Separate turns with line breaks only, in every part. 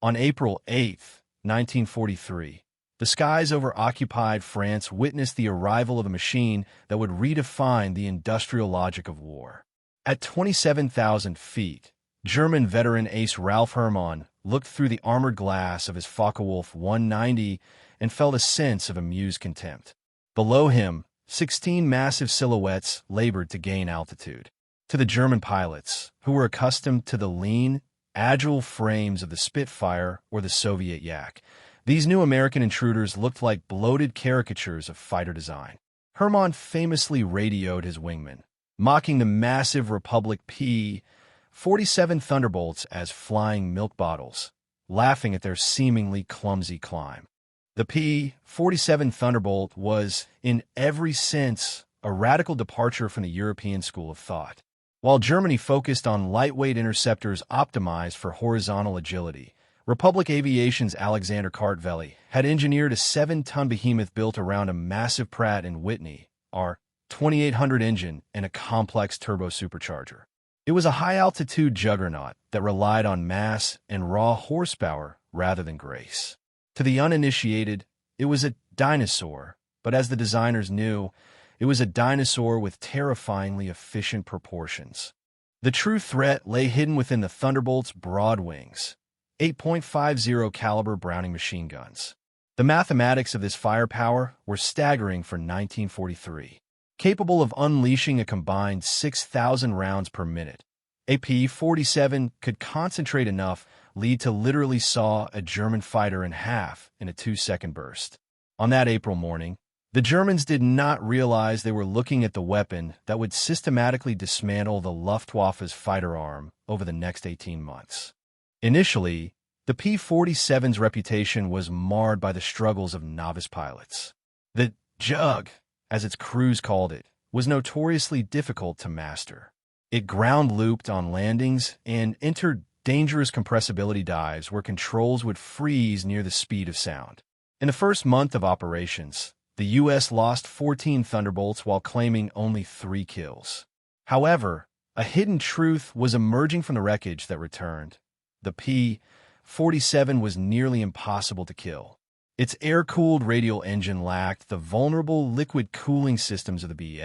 On April 8, 1943, the skies over occupied France witnessed the arrival of a machine that would redefine the industrial logic of war. At 27,000 feet, German veteran ace Ralph Hermann looked through the armored glass of his Focke-Wulf 190 and felt a sense of amused contempt. Below him, 16 massive silhouettes labored to gain altitude. To the German pilots, who were accustomed to the lean, agile frames of the Spitfire or the Soviet Yak, these new American intruders looked like bloated caricatures of fighter design. Hermann famously radioed his wingmen, mocking the massive Republic P-47 Thunderbolts as flying milk bottles, laughing at their seemingly clumsy climb. The P-47 Thunderbolt was, in every sense, a radical departure from the European school of thought. While Germany focused on lightweight interceptors optimized for horizontal agility, Republic Aviation's Alexander Kartveli had engineered a 7-ton behemoth built around a massive Pratt & Whitney R-2800 engine and a complex turbo supercharger. It was a high-altitude juggernaut that relied on mass and raw horsepower rather than grace. To the uninitiated, it was a dinosaur, but as the designers knew, it was a dinosaur with terrifyingly efficient proportions. The true threat lay hidden within the Thunderbolt's broad wings, 8.50 caliber Browning machine guns. The mathematics of this firepower were staggering for 1943. Capable of unleashing a combined 6,000 rounds per minute, a P-47 could concentrate enough lead to literally saw a German fighter in half in a 2-second burst. On that April morning, the Germans did not realize they were looking at the weapon that would systematically dismantle the Luftwaffe's fighter arm over the next 18 months. Initially, the P-47's reputation was marred by the struggles of novice pilots. The Jug, as its crews called it, was notoriously difficult to master. It ground-looped on landings and entered dangerous compressibility dives where controls would freeze near the speed of sound. In the first month of operations, the U.S. lost 14 Thunderbolts while claiming only 3 kills. However, a hidden truth was emerging from the wreckage that returned. The P-47 was nearly impossible to kill. Its air-cooled radial engine lacked the vulnerable liquid cooling systems of the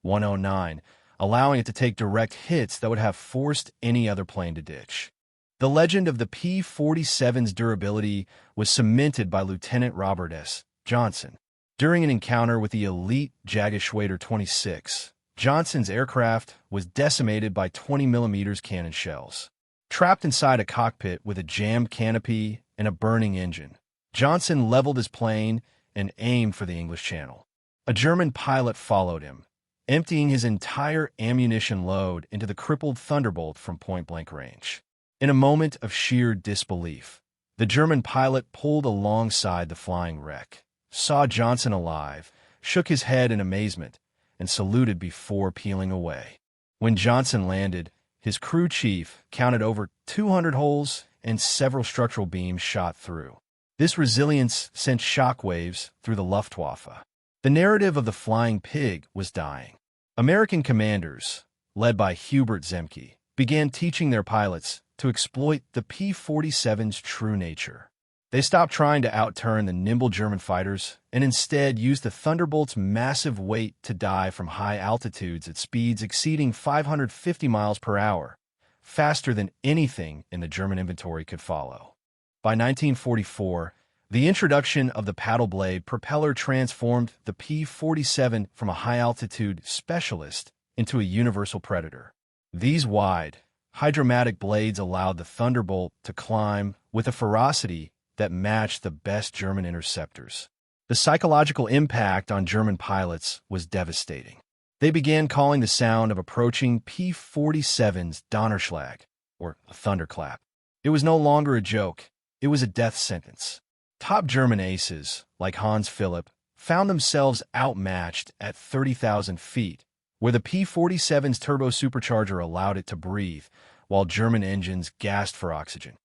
Bf-109, allowing it to take direct hits that would have forced any other plane to ditch. The legend of the P-47's durability was cemented by Lieutenant Robert S. Johnson. During an encounter with the elite Jagdgeschwader 26, Johnson's aircraft was decimated by 20mm cannon shells. Trapped inside a cockpit with a jammed canopy and a burning engine, Johnson leveled his plane and aimed for the English Channel. A German pilot followed him, emptying his entire ammunition load into the crippled Thunderbolt from point-blank range. In a moment of sheer disbelief, the German pilot pulled alongside the flying wreck, saw Johnson alive, shook his head in amazement, and saluted before peeling away. When Johnson landed, his crew chief counted over 200 holes and several structural beams shot through. This resilience sent shockwaves through the Luftwaffe. The narrative of the Flying Pig was dying. American commanders, led by Hubert Zemke, began teaching their pilots to exploit the P-47's true nature. They stopped trying to outturn the nimble German fighters and instead used the Thunderbolt's massive weight to dive from high altitudes at speeds exceeding 550 miles per hour, faster than anything in the German inventory could follow. By 1944, the introduction of the paddle blade propeller transformed the P-47 from a high-altitude specialist into a universal predator. These wide, hydromatic blades allowed the Thunderbolt to climb with a ferocity that matched the best German interceptors. The psychological impact on German pilots was devastating. They began calling the sound of approaching P-47's Donnerschlag, or a thunderclap. It was no longer a joke, it was a death sentence. Top German aces, like Hans Philipp, found themselves outmatched at 30,000 feet, where the P-47's turbo supercharger allowed it to breathe, while German engines gasped for oxygen.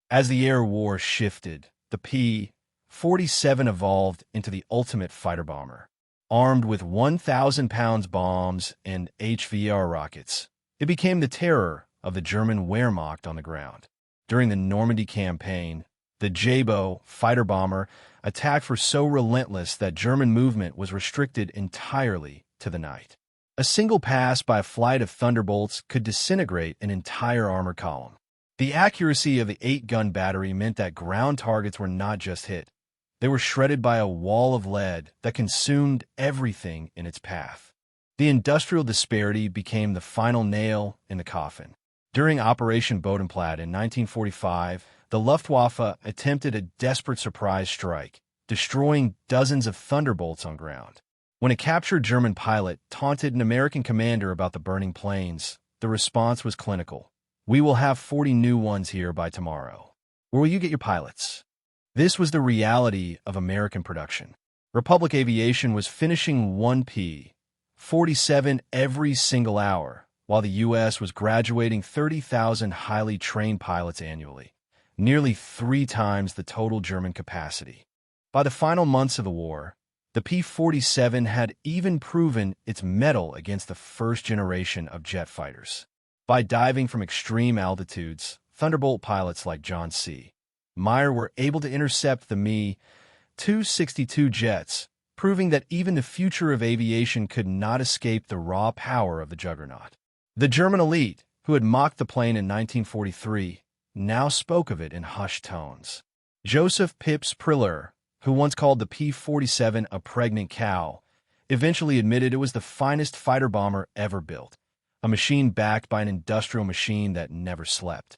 As the air war shifted, the P-47 evolved into the ultimate fighter bomber. Armed with 1,000-pound bombs and HVR rockets, it became the terror of the German Wehrmacht on the ground. During the Normandy campaign, the Jabo fighter bomber attacks were so relentless that German movement was restricted entirely to the night. A single pass by a flight of Thunderbolts could disintegrate an entire armor column. The accuracy of the 8-gun battery meant that ground targets were not just hit. They were shredded by a wall of lead that consumed everything in its path. The industrial disparity became the final nail in the coffin. During Operation Bodenplatte in 1945, the Luftwaffe attempted a desperate surprise strike, destroying dozens of Thunderbolts on ground. When a captured German pilot taunted an American commander about the burning planes, the response was clinical. "We will have 40 new ones here by tomorrow. Where will you get your pilots?" This was the reality of American production. Republic Aviation was finishing one P-47 every single hour, while the U.S. was graduating 30,000 highly trained pilots annually, nearly 3 times the total German capacity. By the final months of the war, the P-47 had even proven its mettle against the first generation of jet fighters. By diving from extreme altitudes, Thunderbolt pilots like John C. Meyer were able to intercept the Me-262 jets, proving that even the future of aviation could not escape the raw power of the juggernaut. The German elite, who had mocked the plane in 1943, now spoke of it in hushed tones. Joseph Pips Priller, who once called the P-47 a pregnant cow, eventually admitted it was the finest fighter bomber ever built, a machine backed by an industrial machine that never slept.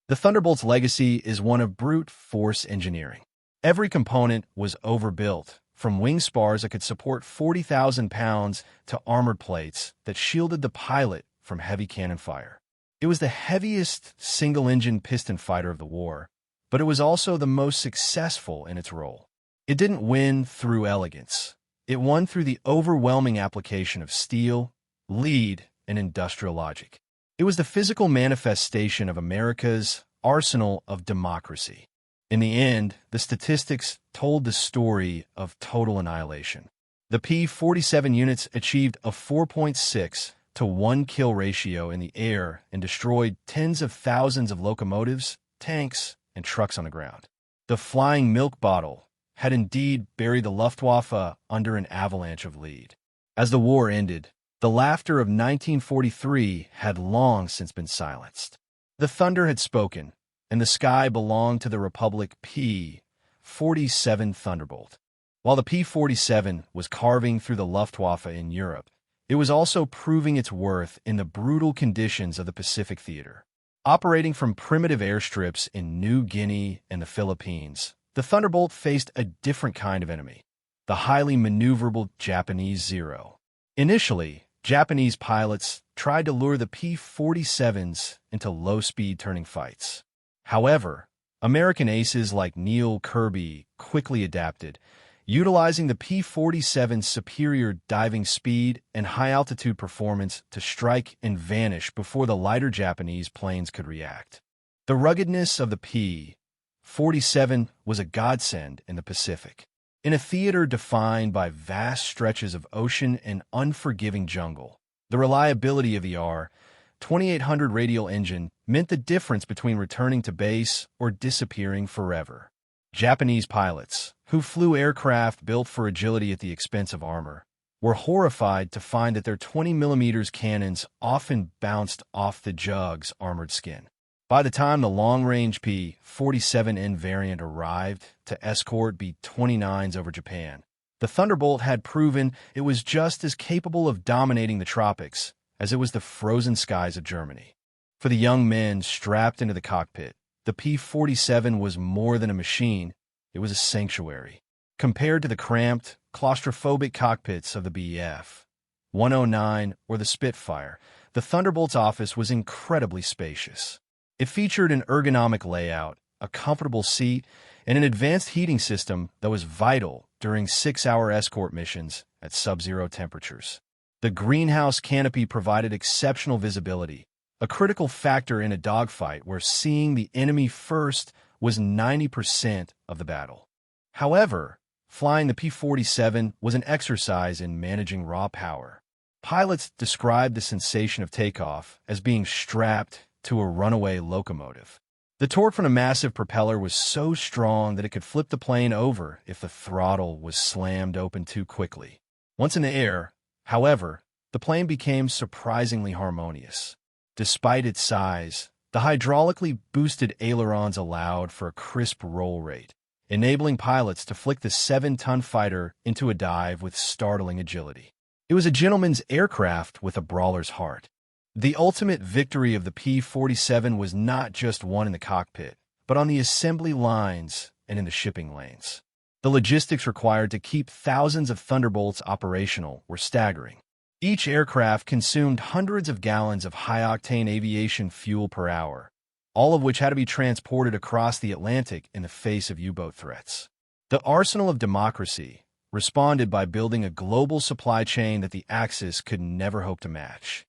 The Thunderbolt's legacy is one of brute force engineering. Every component was overbuilt, from wing spars that could support 40,000 pounds to armored plates that shielded the pilot from heavy cannon fire. It was the heaviest single-engine piston fighter of the war, but it was also the most successful in its role. It didn't win through elegance. It won through the overwhelming application of steel, lead, and industrial logic. It was the physical manifestation of America's arsenal of democracy. In the end, the statistics told the story of total annihilation. The P-47 units achieved a 4.6 to 1 kill ratio in the air and destroyed tens of thousands of locomotives, tanks, and trucks on the ground. The flying milk bottle had indeed buried the Luftwaffe under an avalanche of lead. As the war ended, the laughter of 1943 had long since been silenced. The thunder had spoken, and the sky belonged to the Republic P-47 Thunderbolt. While the P-47 was carving through the Luftwaffe in Europe, it was also proving its worth in the brutal conditions of the Pacific theater. Operating from primitive airstrips in New Guinea and the Philippines, the Thunderbolt faced a different kind of enemy, the highly maneuverable Japanese Zero. Initially, Japanese pilots tried to lure the P-47s into low-speed turning fights. However, American aces like Neil Kirby quickly adapted, utilizing the P-47's superior diving speed and high-altitude performance to strike and vanish before the lighter Japanese planes could react. The ruggedness of the P-47 was a godsend in the Pacific. In a theater defined by vast stretches of ocean and unforgiving jungle, the reliability of the R-2800 Radial engine meant the difference between returning to base or disappearing forever. Japanese pilots, who flew aircraft built for agility at the expense of armor, were horrified to find that their 20mm cannons often bounced off the Jug's armored skin. By the time the long-range P-47N variant arrived to escort B-29s over Japan, the Thunderbolt had proven it was just as capable of dominating the tropics as it was the frozen skies of Germany. For the young men strapped into the cockpit, the P-47 was more than a machine, it was a sanctuary. Compared to the cramped, claustrophobic cockpits of the Bf-109 or the Spitfire, the Thunderbolt's office was incredibly spacious. It featured an ergonomic layout, a comfortable seat, and an advanced heating system that was vital during 6-hour escort missions at sub-zero temperatures. The greenhouse canopy provided exceptional visibility, a critical factor in a dogfight where seeing the enemy first was 90% of the battle. However, flying the P-47 was an exercise in managing raw power. Pilots described the sensation of takeoff as being strapped to a runaway locomotive. The torque from a massive propeller was so strong that it could flip the plane over if the throttle was slammed open too quickly. Once in the air, however, the plane became surprisingly harmonious. Despite its size, the hydraulically boosted ailerons allowed for a crisp roll rate, enabling pilots to flick the 7-ton fighter into a dive with startling agility. It was a gentleman's aircraft with a brawler's heart. The ultimate victory of the P-47 was not just won in the cockpit, but on the assembly lines and in the shipping lanes. The logistics required to keep thousands of Thunderbolts operational were staggering. Each aircraft consumed hundreds of gallons of high-octane aviation fuel per hour, all of which had to be transported across the Atlantic in the face of U-boat threats. The arsenal of democracy responded by building a global supply chain that the Axis could never hope to match.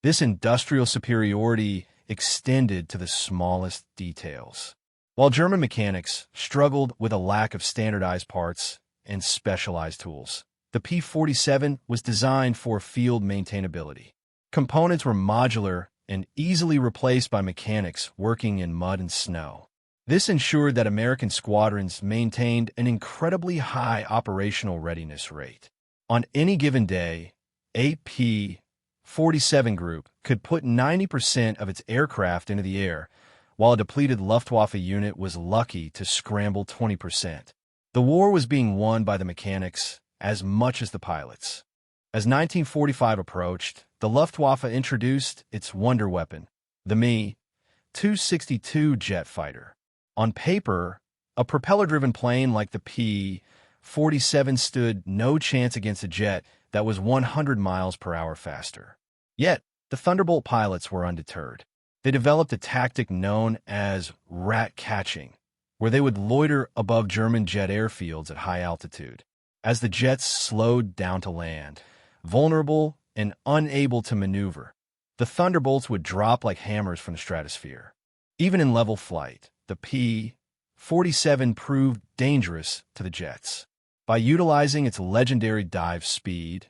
This industrial superiority extended to the smallest details. While German mechanics struggled with a lack of standardized parts and specialized tools, the P-47 was designed for field maintainability. Components were modular and easily replaced by mechanics working in mud and snow. This ensured that American squadrons maintained an incredibly high operational readiness rate. On any given day, a P-47 group could put 90% of its aircraft into the air, while a depleted Luftwaffe unit was lucky to scramble 20%. The war was being won by the mechanics as much as the pilots. As 1945 approached, the Luftwaffe introduced its wonder weapon, the Me-262 jet fighter. On paper, a propeller-driven plane like the P-47 stood no chance against a jet that was 100 miles per hour faster. Yet, the Thunderbolt pilots were undeterred. They developed a tactic known as rat catching, where they would loiter above German jet airfields at high altitude. As the jets slowed down to land, vulnerable and unable to maneuver, the Thunderbolts would drop like hammers from the stratosphere. Even in level flight, the P-47 proved dangerous to the jets. By utilizing its legendary dive speed,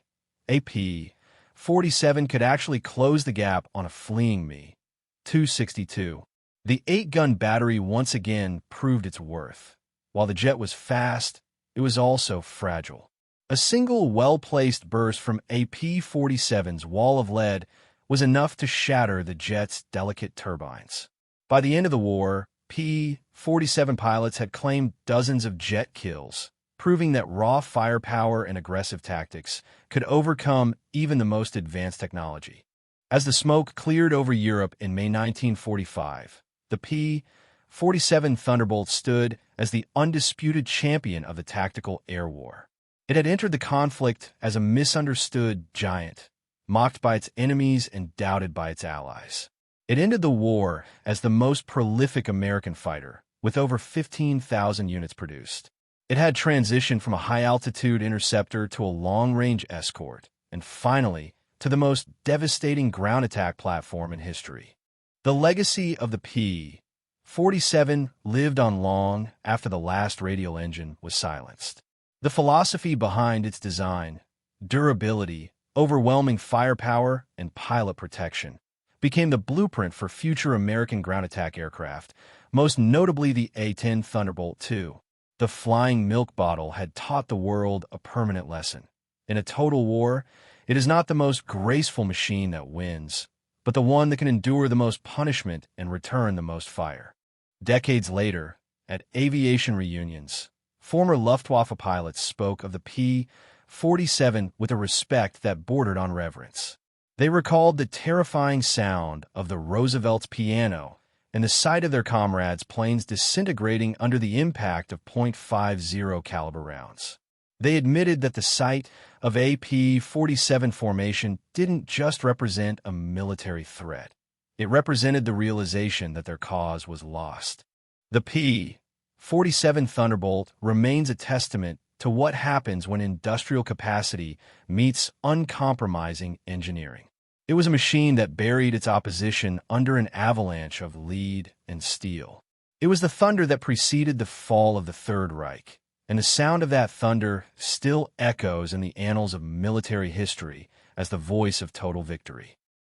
a P-47 could actually close the gap on a fleeing Me-262. The 8-gun battery once again proved its worth. While the jet was fast, it was also fragile. A single well-placed burst from a P-47's wall of lead was enough to shatter the jet's delicate turbines. By the end of the war, P-47 pilots had claimed dozens of jet kills, proving that raw firepower and aggressive tactics could overcome even the most advanced technology. As the smoke cleared over Europe in May 1945, the P-47 Thunderbolt stood as the undisputed champion of the tactical air war. It had entered the conflict as a misunderstood giant, mocked by its enemies and doubted by its allies. It ended the war as the most prolific American fighter, with over 15,000 units produced. It had transitioned from a high-altitude interceptor to a long-range escort, and finally, to the most devastating ground attack platform in history. The legacy of the P-47 lived on long after the last Radial engine was silenced. The philosophy behind its design, durability, overwhelming firepower, and pilot protection became the blueprint for future American ground attack aircraft, most notably the A-10 Thunderbolt II. The flying milk bottle had taught the world a permanent lesson. In a total war, it is not the most graceful machine that wins, but the one that can endure the most punishment and return the most fire. Decades later, at aviation reunions, former Luftwaffe pilots spoke of the P-47 with a respect that bordered on reverence. They recalled the terrifying sound of the Roosevelt's piano and the sight of their comrades' planes disintegrating under the impact of .50 caliber rounds. They admitted that the sight of a P-47 formation didn't just represent a military threat. It represented the realization that their cause was lost. The P-47 Thunderbolt remains a testament to what happens when industrial capacity meets uncompromising engineering. It was a machine that buried its opposition under an avalanche of lead and steel. It was the thunder that preceded the fall of the Third Reich, and the sound of that thunder still echoes in the annals of military history as the voice of total victory.